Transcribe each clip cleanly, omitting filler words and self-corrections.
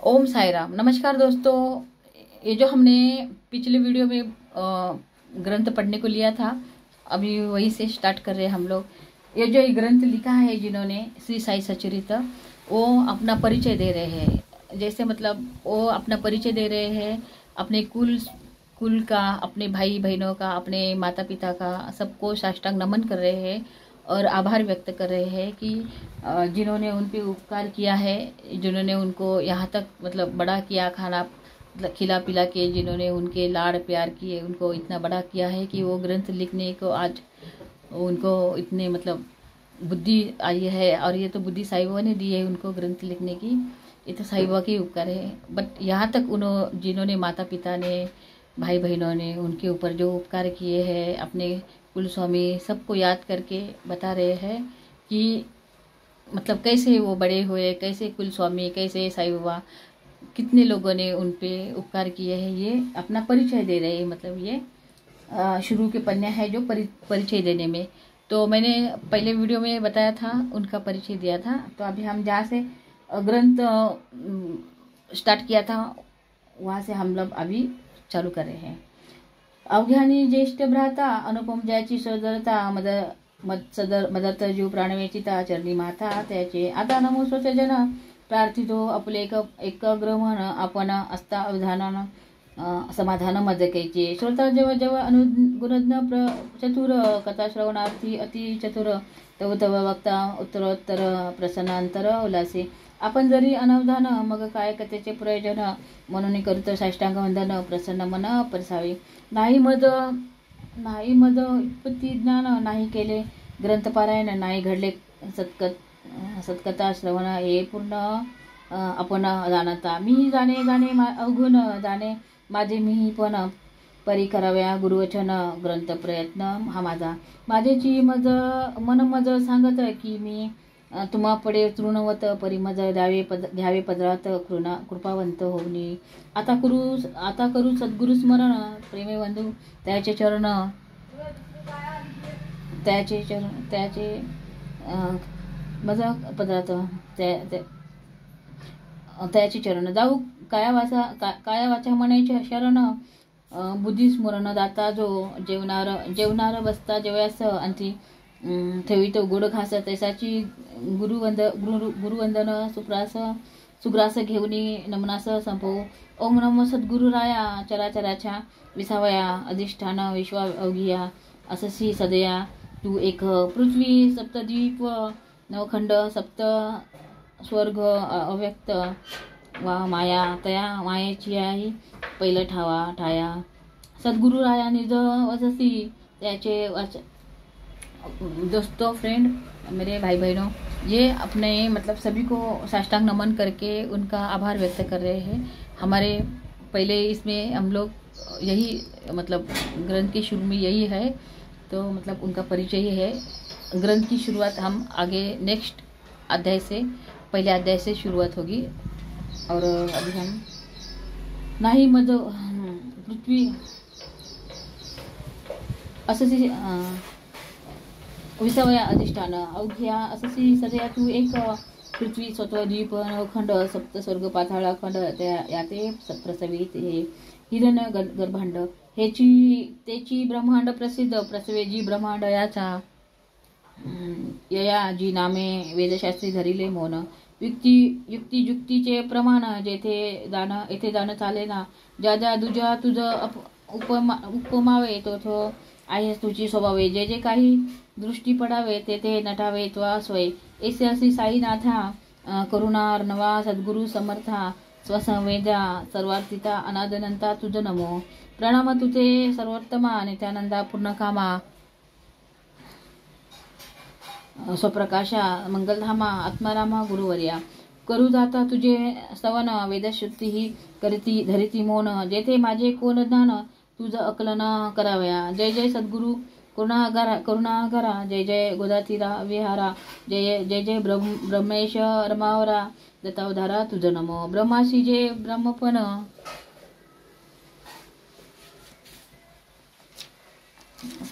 ओम साई राम। नमस्कार दोस्तों, ये जो हमने पिछले वीडियो में ग्रंथ पढ़ने को लिया था, अभी वही से स्टार्ट कर रहे हैं हम लोग। ये जो ये ग्रंथ लिखा है जिन्होंने, श्री साई सचरित, वो अपना परिचय दे रहे हैं। जैसे मतलब वो अपना परिचय दे रहे हैं अपने कुल का, अपने भाई बहनों का, अपने माता पिता का, सबको साष्टांग नमन कर रहे हैं और आभार व्यक्त कर रहे हैं कि जिन्होंने उन पे उपकार किया है, जिन्होंने उनको यहाँ तक मतलब बड़ा किया, खाना मतलब खिला पिला के, जिन्होंने उनके लाड़ प्यार किए, उनको इतना बड़ा किया है कि वो ग्रंथ लिखने को आज उनको इतने मतलब बुद्धि आई है। और ये तो बुद्धि साई बाबा ने दी है उनको ग्रंथ लिखने की, ये तो साई बाबा की उपकार है। बट यहाँ तक जिन्होंने माता पिता ने, भाई बहनों ने उनके ऊपर जो उपकार किए हैं, अपने कुल स्वामी सबको याद करके बता रहे हैं कि मतलब कैसे वो बड़े हुए, कैसे कुल स्वामी, कैसे साई बाबा, कितने लोगों ने उन पे उपकार किए हैं। ये अपना परिचय दे रहे हैं। मतलब ये शुरू के पन्ने हैं जो परिचय देने में। तो मैंने पहले वीडियो में बताया था, उनका परिचय दिया था। तो अभी हम जहाँ से ग्रंथ स्टार्ट किया था वहाँ से हम लोग अभी चालू कर रहे हैं। अवघ्यानी ज्येष्ठ भ्राता, अनुपम ज्याची सदरता, मदत जीव प्राणवेचिता, चरणी माता त्याचे आता नमो स्वचजन, प्रार्थितो अपलेक एकग्रमण, आपण असता अवधानान समाधान मदकेचे, श्रोता जेव्हा जेव्हा अनुगुणज्ञ चतुर, कथा श्रवणार्थी अति चतुर, तव तव वक्ता उत्तरोत्तर प्रसन्नांतर उल्हासे, आपण जरी अनवधान मग काय कथेचे प्रयोजन, म्हणून करीत साष्टांग वंदन, प्रसन्न मन परसावे, नाही मद उत्पत्ती ज्ञान, नाही केले ग्रंथपारायण, नाही घडले सत्कथा श्रवण, हे पूर्ण आपण जाणता, मी जाणे अवगुण जाणे माझे, मी पण परी कराव्या गुरुवचन, ग्रंथ प्रयत्न हा माझेची मन मज सांगत, की मी तुम्हा पडे तृणवत, परिमज घ्यावे पदरात, कृपावंत होऊनी, आता करू सद्गुरु स्मरण, प्रेमे बंधू त्याचे चरण मज पदरात त्याचे चरण, जाऊ काया वाचा म्हणायचे शरण, बुद्धी स्मरण दाता, जो जेवणार बसता जेवयास, अंती ठेवितो गोड घास, तैसाची गुरुवंदन सुग्रास घेऊनी नमनास संपवू, ओम नमो सद्गुरु राया, चराचराच्या विसावया, अधिष्ठान विश्वा अवघिया, अससी सदया तू एक, पृथ्वी सप्तद्वीप नवखंड, सप्त स्वर्ग अव्यक्त वा माया, तया मायेची आई पहिलं ठाया, सद्गुरु राया निज वससी त्याचे दोस्तों, फ्रेंड, मेरे भाई बहनों, ये अपने मतलब सभी को साष्टांग नमन करके उनका आभार व्यक्त कर रहे हैं। हमारे पहले इसमें हम लोग यही मतलब ग्रंथ की शुरू में यही है, तो मतलब उनका परिचय ही है। ग्रंथ की शुरुआत हम आगे नेक्स्ट अध्याय से, पहले अध्याय से शुरुआत होगी। और अभी हम नाही मद पृथ्वी अससी विसावया, अधिष्ठान अवघ्या, अससी सदया तू एक, पृथ्वी स्वतःद्वीप नवखंड, सप्त स्वर्ग पाताळा खंड, याते प्रसवित हे हिरण गर्भांड, तेची ब्रह्मांड प्रसिद्ध, प्रसवे जी ब्रह्मांड याचा, यया जी नामे वेदशास्त्री धरिले मौन, युक्तीचे प्रमाण, येथे जाण चाले ना, ज्या दुजा तुझ उपमावे, तो आहेस तुझी स्वभावे, जे काही दृष्टी पडावे ते नटावे त्वा स्वय, ऐसे असी साईनाथा, करुणार्णवा सद्गुरु समर्था, स्वसंवेदा सर्वार्थिता अनादनंता तुझ नमो, प्रणाम तुझे सर्वोत्तमा, नित्यानंदा पूर्णकामा, स्वप्रकाशा मंगलधामा, आत्मारामा गुरुवर्या, करू जाता तुझे स्तवन, वेदश्रुती ही करीती धरिती मौन, जेथे माझे कोण ज्ञान तुझ अकलन कराव्या, जय जय सद्गुरु करुणागरा, जय जय गोदातीरा विहारा, जय ब्रह्मेश रमावरा, दत्तावधारा तुझ नमो, ब्रह्माशी जे ब्रह्मपण,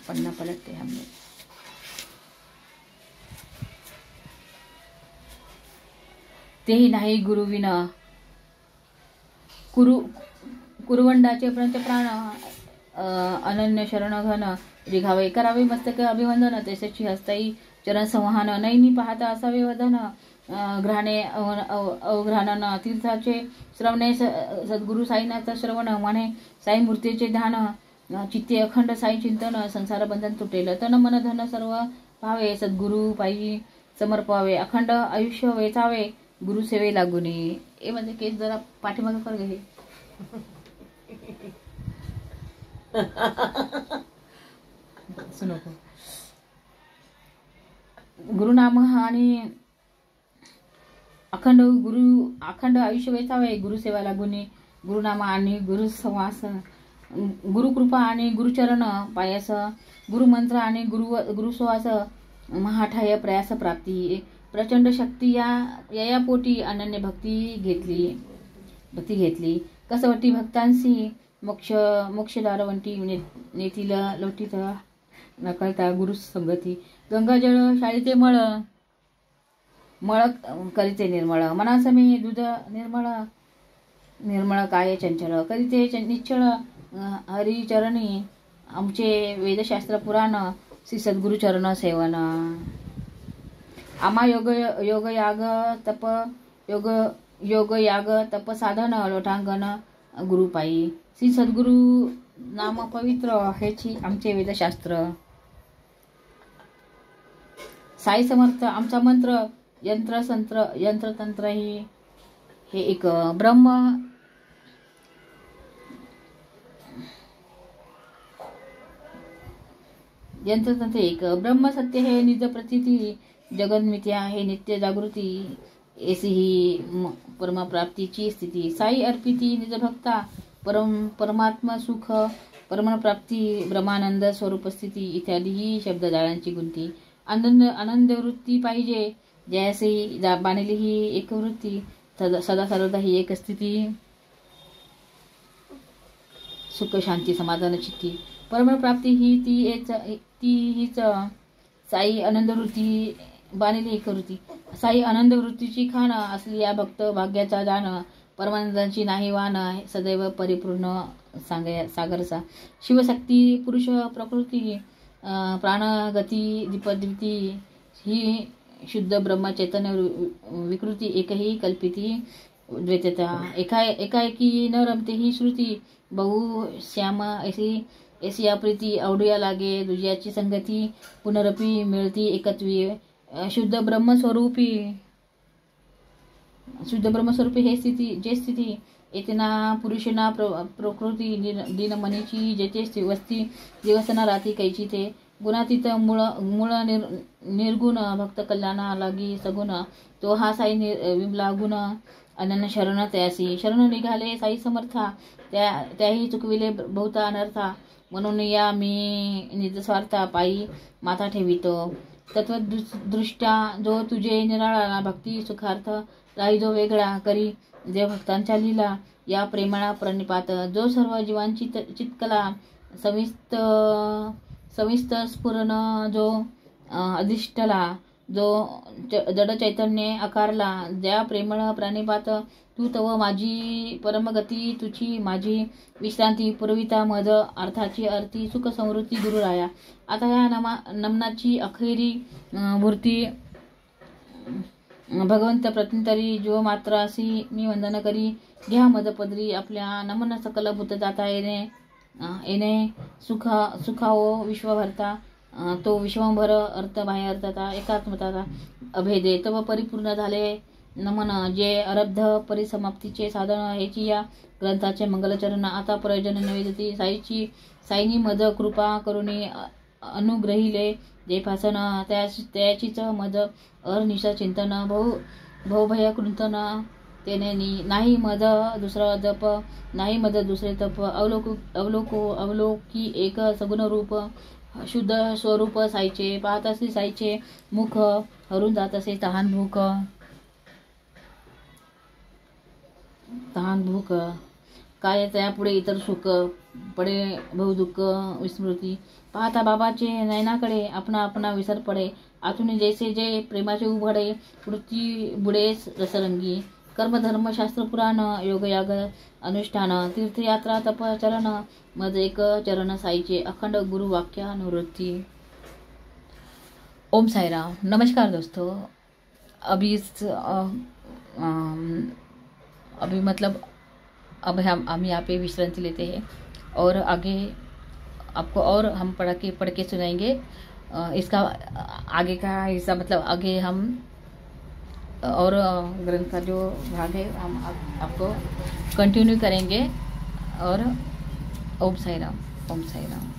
पन्ना पलटते हमने, तेही नाही गुरुविना, कुरवंडाचे प्राण अनन्य शरण घन रिघावे करावे मस्तक अभिवंदन तेसची हस्ताई चरण संवहन नैनी पाहता असावे वदन घ्राणे अवघ्राणन तीर्थाचे श्रवणे सद्गुरु साईनाथ श्रवण म्हणे साई मूर्तीचे ध्यान चित्ते अखंड साई चिंतन संसार बंधन तुटेल तन मन धन सर्व भावे सद्गुरु पायी समर्पावे अखंड आयुष्य वेचावे गुरु सेवे लागुनी. हे म्हणजे केस जरा पाठीमागे कर गे सुनको गुरुनाम आणि अखंड आयुष्य वेचावे गुरुसेवा लागुनी. गुरुनाम आणि गुरुसवास गुरुकृपा आणि गुरुचरण पायस गुरुमंत्र आणि गुरुसवास महाठाय प्रयास प्राप्ती प्रचंड शक्ती या पोटी अनन्य भक्ती घेतली कसवटी भक्तांसी मोक्षदारवंटी नेतील लोटीत नकळता गुरु संगती गंगाजळ शाळीते मळ करीते निर्मळ मनासमे दूध निर्मळ काय चंचल करीते निश्चळ हरिचरणी आमचे वेदशास्त्र पुराण श्री सद्गुरुचरण सेवन. आम्हा योग याग तप साधन लोटांगण गुरुपायी श्री सद्गुरु नाम पवित्र हेची आमचे वेदशास्त्र. साई समर्थ आमचा मंत्र यंत्रतंत्र हे एक ब्रह्म यंत्रतंत्र एक ब्रह्म सत्य हे निज प्रतीती जगन्मित्या हे नित्य जागृती ऐसी ही परमप्राप्तीची स्थिती. साई अर्पिती निज भक्ता परमात्मा सुख परमप्राप्ती ब्रह्मानंद स्वरूप स्थिती इत्यादी ही शब्दजाळांची गुंती. आनंद वृत्ती पाहिजे जयासी बाणिली ही एक वृत्ती सदा सर्वदा ही एक स्थिती. सुख शांती समाधान चित्ती परमप्राप्ती ही हीच साई आनंद वृत्ती बाणिली एक वृत्ती. साई आनंद वृत्तीची खान असली या भक्त भाग्याचा दान परमानंदाची नाही वान सदैव परिपूर्ण सागरचा. शिवशक्ती पुरुष प्रकृती प्राणगती दीपद्विती ही शुद्ध ब्रह्म चैतन्य विकृती एकही कल्पिती द्वैतता. एकाएकी न रमते ही श्रुती बहु श्याम ऐसी या प्रीती आवडूया लागे दुजियाची संगती पुनरपी मिळती एकत्वी. शुद्ध ब्रह्मस्वरूपी हे स्थिती येतना पुरुषना प्रकृती दीनमनीची जेते वस्ती दिवसना राती कैची ते गुणातीत मूळ निर्गुण भक्त कल्याणा लागी सगुण तो हा साई विमला गुण अनन्य शरण तयासी. शरण निघाले साई समर्था त्याही चुकविले बहुता अनर्था म्हणून या मी निजस्वार्था पायी माथा ठेवितो. तत्वदृष्ट्या जो तुझे निराळा भक्ती सुखार्थ राही जो वेगळा करी देव भक्तांच्या लीला या प्रेमळा प्रणिपात जो सर्व जीवांची चित्कला सविस्त स्फुरण जो अधिष्ठला जो जड चैतन्य आकारला ज्या प्रेमळ प्राणिपात तू तव माझी परमगती तुझी माझी विश्रांती पुरविता मज अर्थाची अर्थी सुख समृद्धी गुरुराया. आता या नमनाची अखेरी मूर्ती भगवंत प्रतिंतरी जीव मात्र अशी मी वंदन करी घ्या मदपदरी आपल्या नमन सकल भूत जाता येणे सुखावो विश्वभरता तो विश्वभर अर्थ बाह्य अर्थता एकात्मता अभेदे तव परिपूर्ण झाले नमन जे अरब्ध परिसमाप्तीचे साधन हेची या ग्रंथाचे मंगलचरण. आता प्रयोजन निवेदिती साईनी मज कृपा करुणी अनुग्रहिले जे फासन त्याचीच मज अहर्निश चिंतन भवभय कृंतन तेने नाही मज दुसरा जप नाही मज दुसरे तप अवलोकी एक सगुण रूप शुद्ध स्वरूप साईचे पाहत असे साईचे मुख हरून जात असे तहान भूक काय त्यापुढे इतर सुख पडे बहुदुःख विस्मृती पाहता बाबाचे नयनाकडे आपणा विसर पडे आतून जैसे जे प्रेमाचे उभडे वृत्ती बुडेस रसरंगी कर्म धर्म शास्त्र पुराण योग याग अनुष्ठान तीर्थयात्रा तपचरण मज एक चरण साईचे अखंड गुरु वाक्यानुवृत्ती। ओम साई राम। नमस्कार दोस्तों। अभी मतलब अब हम यहाँ पे विश्रांति लेते हैं और आगे आपको और हम पढ़ के सुनाएंगे। इसका आगे का हिस्सा मतलब आगे हम और ग्रंथ का जो भाग है हम आपको कंटिन्यू करेंगे। और ओम साई राम, ओम साई राम।